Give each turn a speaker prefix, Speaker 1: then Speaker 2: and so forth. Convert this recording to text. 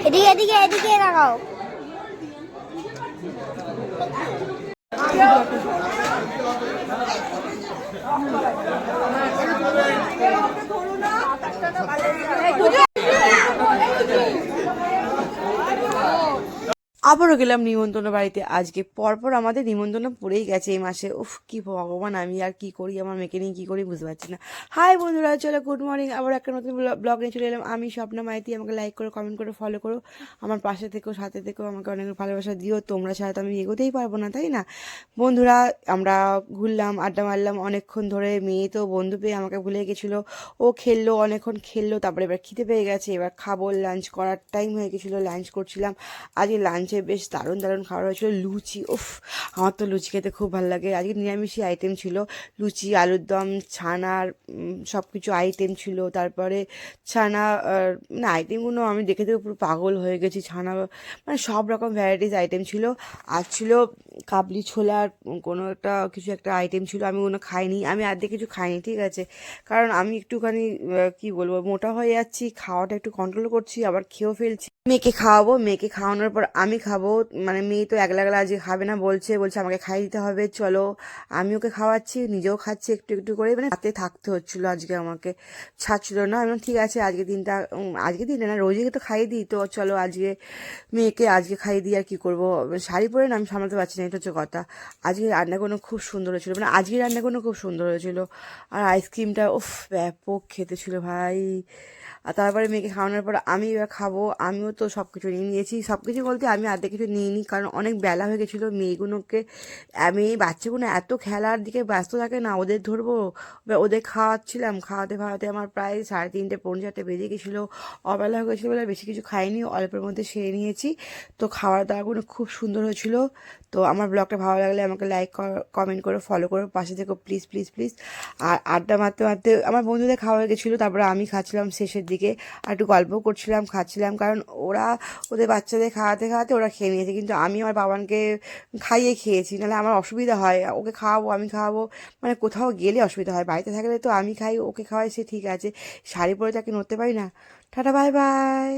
Speaker 1: এদিকে এদিকে এদিকে লাগাও।
Speaker 2: আবারও গেলাম নিমন্ত্রণ বাড়িতে। আজকে পরপর আমাদের নিমন্ত্রণ পড়েই গেছে এই মাসে। উফ, কি ভগবান, আমি আর কি করি, আমার মেয়েকে নিয়ে কী করি বুঝতে পারছি না। হাই বন্ধুরা, চলো গুড মর্নিং, আবার একটা নতুন ব্লগ নিয়ে চলে এলাম। আমি স্বপ্না মাইতি। আমাকে লাইক করো, কমেন্ট করো, ফলো করো, আমার পাশে থেকো, সাথে থেকো, আমাকে অনেক ভালোবাসা দিও। তোমরা ছাড়া তো আমি এগোতেই পারবো না, তাই না বন্ধুরা? আমরা ঘুরলাম, আড্ডা মারলাম অনেকক্ষণ ধরে। মেয়ে তো বন্ধু পেয়ে আমাকে ভুলে গেছিলো। ও খেললো, অনেকক্ষণ খেললো, তারপরে এবার খিদে পেয়ে গেছে, এবার খাবো। লাঞ্চ করার টাইম হয়ে গেছিলো, লাঞ্চ করছিলাম। আজকে লাঞ্চে বেশ দারুণ দারুণ খাবার হয়েছিল। লুচি, উফ, আমার তো লুচি খেতে খুব ভালো লাগে। আজকে নিরামিষই আইটেম ছিল, লুচি, আলুর দম, ছানার সব কিছু আইটেম ছিল। তারপরে ছানা, মানে আইটেমগুলো আমি দেখে দেখে পুরো পাগল হয়ে গেছি। ছানা মানে সব রকম ভ্যারাইটিস আইটেম ছিল। আর ছিল কাবলি ছোলার কোনো একটা কিছু একটা আইটেম ছিল, আমি কোনো খাইনি। আমি আর্ধেক কিছু খাইনি, ঠিক আছে, কারণ আমি একটুখানি কি বলবো, মোটা হয়ে যাচ্ছি, খাওয়াটা একটু কন্ট্রোল করছি, আবার খেয়েও ফেলছি। মেয়েকে খাওয়াবো, মেয়েকে খাওয়ানোর পর আমি খাবো। মানে মেয়ে তো একলা একলা আজকে খাবে না, বলছে আমাকে খাইয়ে দিতে হবে, চলো। আমি ওকে খাওয়াচ্ছি, নিজেও খাচ্ছি একটু একটু করে। মানে হাতে থাকতে হচ্ছিলো আজকে, আমাকে ছাড়ছিল না। আমি বললাম, ঠিক আছে আজকে দিনটা, আজকে দিনটা না, রোজই তো খাইয়ে দিই, তো চলো আজকে মেয়েকে আজকে খাইয়ে দিই। আর কি করবো, শাড়ি পরে না আমি সামলাতে পারছি না, এটা হচ্ছে কথা। আজকে রান্নাগুলো খুব সুন্দর হয়েছিল, মানে আজকে রান্নাগুলো খুব সুন্দর হয়েছিল। আর আইসক্রিমটা উফ, ব্যাপক খেতে ছিল ভাই। আর তারপরে মেয়েকে খাওয়ানোর পর আমি এবার খাবো। আমিও তো সব কিছু নিয়ে নিয়েছি, সব কিছু বলতে আমি আর্ধেক কিছু নিয়ে নিই, কারণ অনেক বেলা হয়ে গেছিলো। মেয়েগুলোকে, আমি বাচ্চাগুলো এত খেলার দিকে ব্যস্ত থাকে না, ওদের ধরবো, ওদের খাওয়াচ্ছিলাম। খাওয়াতে খাওয়াতে আমার প্রায় 3:30 পৌনে 4 বেজে গেছিলো। অবেলা হয়ে গেছিলো বলে বেশি কিছু খাইনি, অল্পের মধ্যে সেরে নিয়েছি। তো খাওয়ার দাওয়াগুলো খুব সুন্দর হয়েছিল। তো আমার ব্লগটা ভালো লাগলে আমাকে লাইক কমেন্ট করো, ফলো করো, পাশে থেকো প্লিজ প্লিজ প্লিজ। আর আড্ডা মারতে মারতে আমার বন্ধুদের খাওয়া হয়ে গেছিলো, তারপরে আমি খাচ্ছিলাম শেষের দিকে, আর একটু গল্পও করছিলাম, খাচ্ছিলাম, কারণ ওরা ওদের বাচ্চাদের খাওয়াতে খাওয়াতে ওরা খেয়ে নিয়েছে, কিন্তু আমি আমার বাবানকে খাইয়ে খেয়েছি, নাহলে আমার অসুবিধা হয়। ওকে খাওয়াবো, আমি খাওয়াবো, মানে কোথাও গেলে অসুবিধা হয়। বাড়িতে থাকলে তো আমি খাই, ওকে খাওয়াই, সে ঠিক আছে, শাড়ি পরে তাকে নড়তে পারি না। Tata, bye bye.